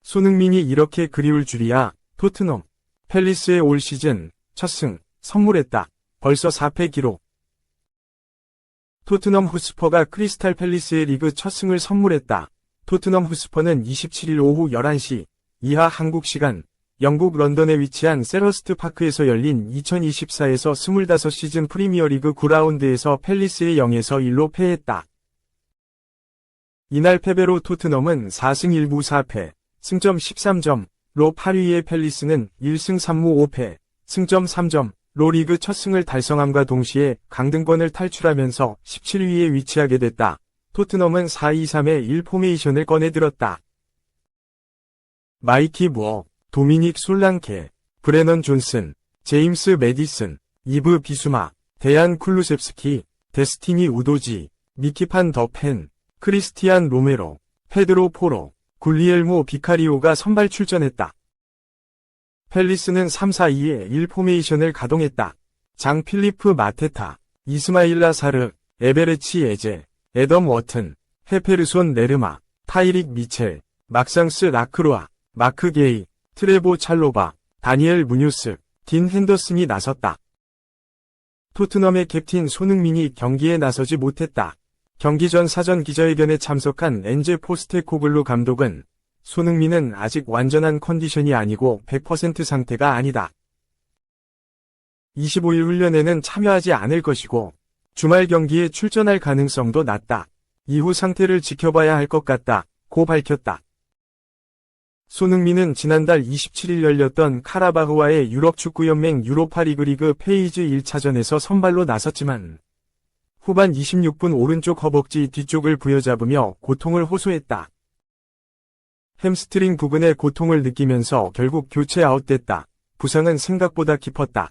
손흥민이 이렇게 그리울 줄이야. 토트넘. 팰리스의 올 시즌 첫 승 선물했다. 벌써 4패 기록. 토트넘 후스퍼가 크리스탈 팰리스의 리그 첫 승을 선물했다. 토트넘 후스퍼는 27일 오후 11시 이하 한국 시간 영국 런던에 위치한 셀허스트 파크에서 열린 2024에서 25시즌 프리미어리그 9라운드에서 팰리스에 0에서 1로 패했다. 이날 패배로 토트넘은 4승 1무 4패, 승점 13점로 8위의 팰리스는 1승 3무 5패, 승점 3점로 리그 첫 승을 달성함과 동시에 강등권을 탈출하면서 17위에 위치하게 됐다. 토트넘은 4-2-3의 1포메이션을 꺼내들었다. 마이키 무어, 도미닉 솔랑케, 브레넌 존슨, 제임스 매디슨, 이브 비수마, 데얀 쿨루셉스키, 데스티니 우도지, 미키판 더펜, 크리스티안 로메로, 페드로 포로, 굴리엘모 비카리오가 선발 출전했다. 팰리스는 3-4-2의 1포메이션을 가동했다. 장 필리프 마테타, 이스마일라 사르, 에베레치 에제, 애덤 워튼, 헤페르손 네르마, 타이릭 미첼, 막상스 라크로아, 마크 게이, 트레보 찰로바, 다니엘 무뉴스, 딘 핸더슨이 나섰다. 토트넘의 캡틴 손흥민이 경기에 나서지 못했다. 경기 전 사전 기자회견에 참석한 엔제 포스테코글루 감독은 손흥민은 아직 완전한 컨디션이 아니고 100% 상태가 아니다. 25일 훈련에는 참여하지 않을 것이고 주말 경기에 출전할 가능성도 낮다. 이후 상태를 지켜봐야 할 것 같다고 밝혔다. 손흥민은 지난달 27일 열렸던 카라바흐와의 유럽축구연맹 유로파리그 리그 페이즈 1차전에서 선발로 나섰지만 후반 26분 오른쪽 허벅지 뒤쪽을 부여잡으며 고통을 호소했다. 햄스트링 부근의 고통을 느끼면서 결국 교체 아웃됐다. 부상은 생각보다 깊었다.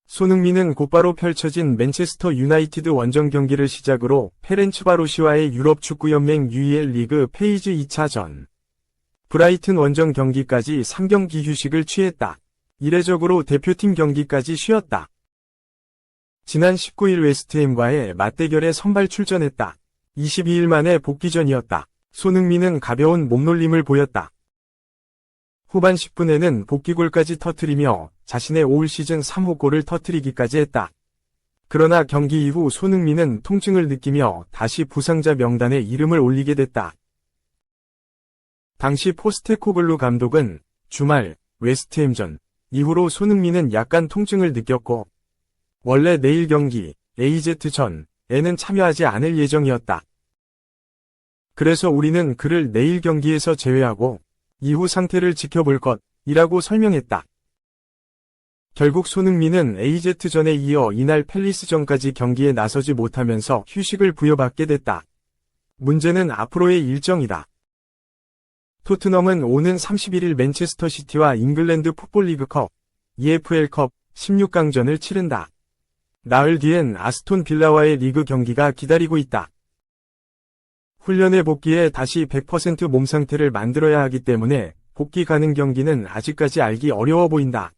손흥민은 곧바로 펼쳐진 맨체스터 유나이티드 원정 경기를 시작으로 페렌츠바로시와의 유럽축구연맹 UEL 리그 페이즈 2차전, 브라이튼 원정 경기까지 3경기 휴식을 취했다. 이례적으로 대표팀 경기까지 쉬었다. 지난 19일 웨스트햄과의 맞대결에 선발 출전했다. 22일 만에 복귀전이었다. 손흥민은 가벼운 몸놀림을 보였다. 후반 10분에는 복귀골까지 터뜨리며 자신의 올 시즌 3호 골을 터뜨리기까지 했다. 그러나 경기 이후 손흥민은 통증을 느끼며 다시 부상자 명단에 이름을 올리게 됐다. 당시 포스테코글루 감독은 주말 웨스트햄전 이후로 손흥민은 약간 통증을 느꼈고 원래 내일 경기 AZ전에는 참여하지 않을 예정이었다. 그래서 우리는 그를 내일 경기에서 제외하고 이후 상태를 지켜볼 것이라고 설명했다. 결국 손흥민은 AZ전에 이어 이날 팰리스전까지 경기에 나서지 못하면서 휴식을 부여받게 됐다. 문제는 앞으로의 일정이다. 토트넘은 오는 31일 맨체스터 시티와 잉글랜드 풋볼리그컵, EFL컵 16강전을 치른다. 나흘 뒤엔 아스톤 빌라와의 리그 경기가 기다리고 있다. 훈련에 복귀해 다시 100% 몸 상태를 만들어야 하기 때문에 복귀 가능 경기는 아직까지 알기 어려워 보인다.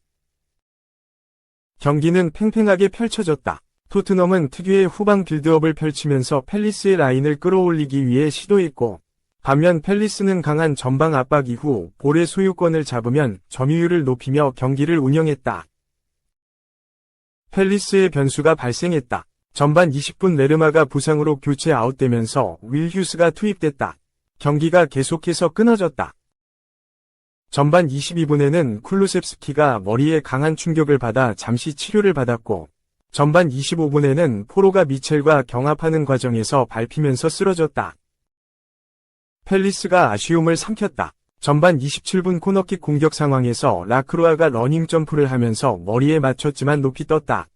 경기는 팽팽하게 펼쳐졌다. 토트넘은 특유의 후방 빌드업을 펼치면서 팰리스의 라인을 끌어올리기 위해 시도했고, 반면 팰리스는 강한 전방 압박 이후 볼의 소유권을 잡으면 점유율을 높이며 경기를 운영했다. 팰리스의 변수가 발생했다. 전반 20분 네르마가 부상으로 교체 아웃되면서 윌 휴스가 투입됐다. 경기가 계속해서 끊어졌다. 전반 22분에는 쿨루셉스키가 머리에 강한 충격을 받아 잠시 치료를 받았고, 전반 25분에는 포로가 미첼과 경합하는 과정에서 밟히면서 쓰러졌다. 팰리스가 아쉬움을 삼켰다. 전반 27분 코너킥 공격 상황에서 라크로아가 러닝 점프를 하면서 머리에 맞췄지만 높이 떴다.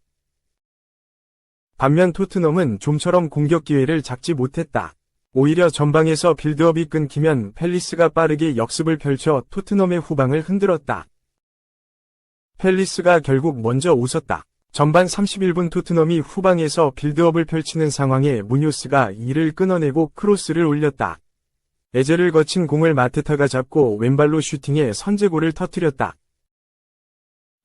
반면 토트넘은 좀처럼 공격 기회를 잡지 못했다. 오히려 전방에서 빌드업이 끊기면 팰리스가 빠르게 역습을 펼쳐 토트넘의 후방을 흔들었다. 팰리스가 결국 먼저 웃었다. 전반 31분 토트넘이 후방에서 빌드업을 펼치는 상황에 무뉴스가 이를 끊어내고 크로스를 올렸다. 에제를 거친 공을 마테타가 잡고 왼발로 슈팅해 선제골을 터뜨렸다.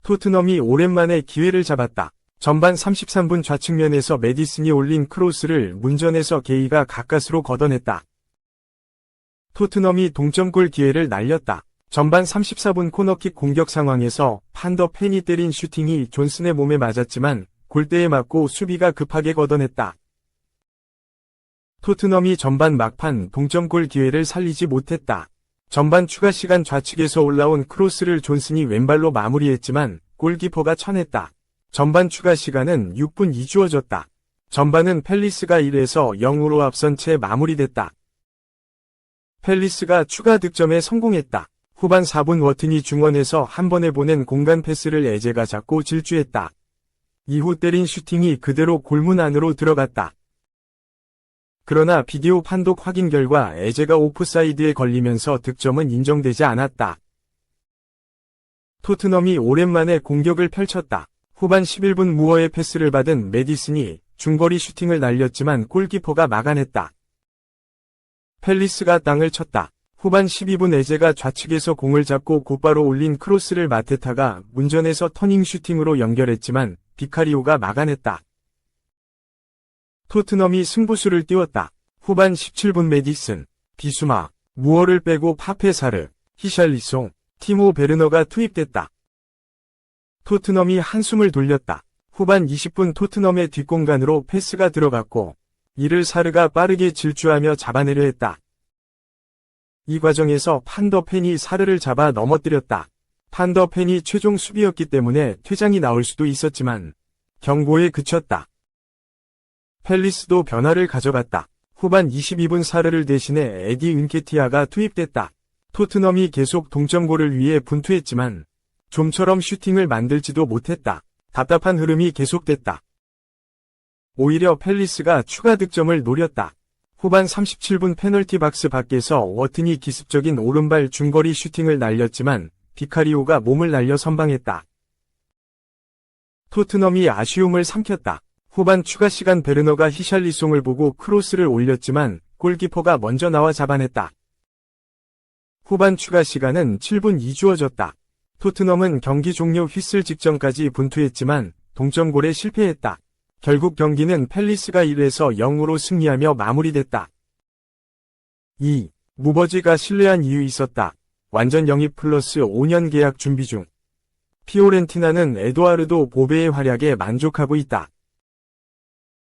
토트넘이 오랜만에 기회를 잡았다. 전반 33분 좌측면에서 매디슨이 올린 크로스를 문전에서 게이가 가까스로 걷어냈다. 토트넘이 동점골 기회를 날렸다. 전반 34분 코너킥 공격 상황에서 판더 펜이 때린 슈팅이 존슨의 몸에 맞았지만 골대에 맞고 수비가 급하게 걷어냈다. 토트넘이 전반 막판 동점골 기회를 살리지 못했다. 전반 추가 시간 좌측에서 올라온 크로스를 존슨이 왼발로 마무리했지만 골키퍼가 쳐냈다. 전반 추가 시간은 6분 이주어졌다. 전반은 팰리스가 1에서 0으로 앞선 채 마무리됐다. 팰리스가 추가 득점에 성공했다. 후반 4분 워튼이 중원에서 한 번에 보낸 공간 패스를 에제가 잡고 질주했다. 이후 때린 슈팅이 그대로 골문 안으로 들어갔다. 그러나 비디오 판독 확인 결과 에제가 오프사이드에 걸리면서 득점은 인정되지 않았다. 토트넘이 오랜만에 공격을 펼쳤다. 후반 11분 무어의 패스를 받은 메디슨이 중거리 슈팅을 날렸지만 골키퍼가 막아냈다. 팰리스가 땅을 쳤다. 후반 12분 에제가 좌측에서 공을 잡고 곧바로 올린 크로스를 마테타가 문전에서 터닝 슈팅으로 연결했지만 비카리오가 막아냈다. 토트넘이 승부수를 띄웠다. 후반 17분 메디슨, 비수마, 무어를 빼고 파페사르, 히샬리송, 티모 베르너가 투입됐다. 토트넘이 한숨을 돌렸다. 후반 20분 토트넘의 뒷공간으로 패스가 들어갔고 이를 사르가 빠르게 질주하며 잡아내려 했다. 이 과정에서 판더 펜이 사르를 잡아 넘어뜨렸다. 판더 펜이 최종 수비였기 때문에 퇴장이 나올 수도 있었지만 경고에 그쳤다. 팰리스도 변화를 가져갔다. 후반 22분 사르를 대신해 에디 은케티아가 투입됐다. 토트넘이 계속 동점골을 위해 분투했지만 좀처럼 슈팅을 만들지도 못했다. 답답한 흐름이 계속됐다. 오히려 팰리스가 추가 득점을 노렸다. 후반 37분 페널티 박스 밖에서 워튼이 기습적인 오른발 중거리 슈팅을 날렸지만 비카리오가 몸을 날려 선방했다. 토트넘이 아쉬움을 삼켰다. 후반 추가 시간 베르너가 히샬리송을 보고 크로스를 올렸지만 골키퍼가 먼저 나와 잡아냈다. 후반 추가 시간은 7분 이주어졌다. 토트넘은 경기 종료 휘슬 직전까지 분투했지만 동점골에 실패했다. 결국 경기는 팰리스가 1에서 0으로 승리하며 마무리됐다. 2. 무버지가 신뢰한 이유 있었다. 완전 영입 플러스 5년 계약 준비 중. 피오렌티나는 에도아르도 보베의 활약에 만족하고 있다.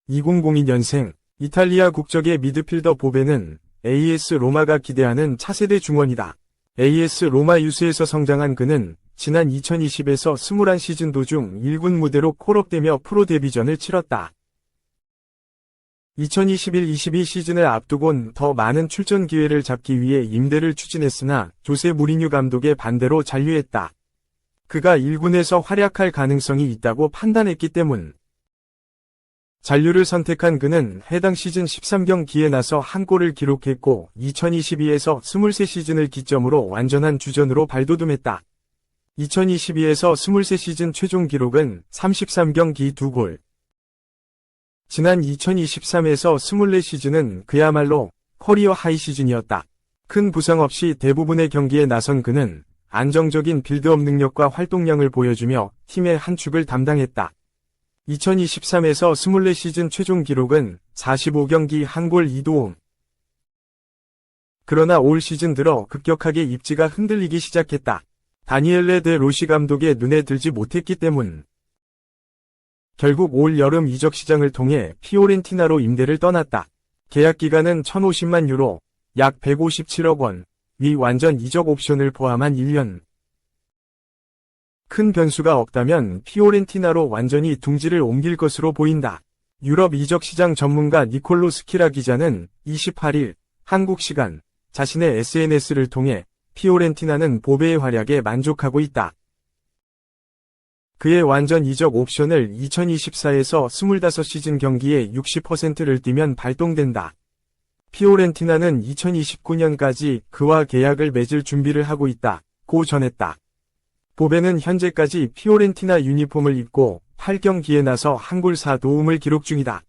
2002년생 이탈리아 국적의 미드필더 보베는 AS 로마가 기대하는 차세대 중원이다. AS 로마 유스에서 성장한 그는 지난 2020에서 21시즌 도중 1군 무대로 콜업되며 프로 데뷔전을 치렀다. 2021-22 시즌을 앞두곤 더 많은 출전 기회를 잡기 위해 임대를 추진했으나 조세 무리뉴 감독의 반대로 잔류했다. 그가 1군에서 활약할 가능성이 있다고 판단했기 때문. 잔류를 선택한 그는 해당 시즌 13경기에 나서 한 골을 기록했고 2022에서 23시즌을 기점으로 완전한 주전으로 발돋움했다. 2022에서 23시즌 최종 기록은 33경기 2골. 지난 2023에서 24시즌은 그야말로 커리어 하이 시즌이었다. 큰 부상 없이 대부분의 경기에 나선 그는 안정적인 빌드업 능력과 활동량을 보여주며 팀의 한 축을 담당했다. 2023에서 24시즌 최종 기록은 45경기 1골 2도움. 그러나 올 시즌 들어 급격하게 입지가 흔들리기 시작했다. 다니엘레 데 로시 감독의 눈에 들지 못했기 때문. 결국 올 여름 이적 시장을 통해 피오렌티나로 임대를 떠났다. 계약 기간은 1,050만 유로, 약 157억 원, 위 완전 이적 옵션을 포함한 1년. 큰 변수가 없다면 피오렌티나로 완전히 둥지를 옮길 것으로 보인다. 유럽 이적 시장 전문가 니콜로 스키라 기자는 28일 한국 시간 자신의 SNS를 통해 피오렌티나는 보베의 활약에 만족하고 있다. 그의 완전 이적 옵션을 2024에서 25시즌 경기에 60%를 뛰면 발동된다. 피오렌티나는 2029년까지 그와 계약을 맺을 준비를 하고 있다고 전했다. 보베는 현재까지 피오렌티나 유니폼을 입고 8경기에 나서 1골 4도움을 기록 중이다.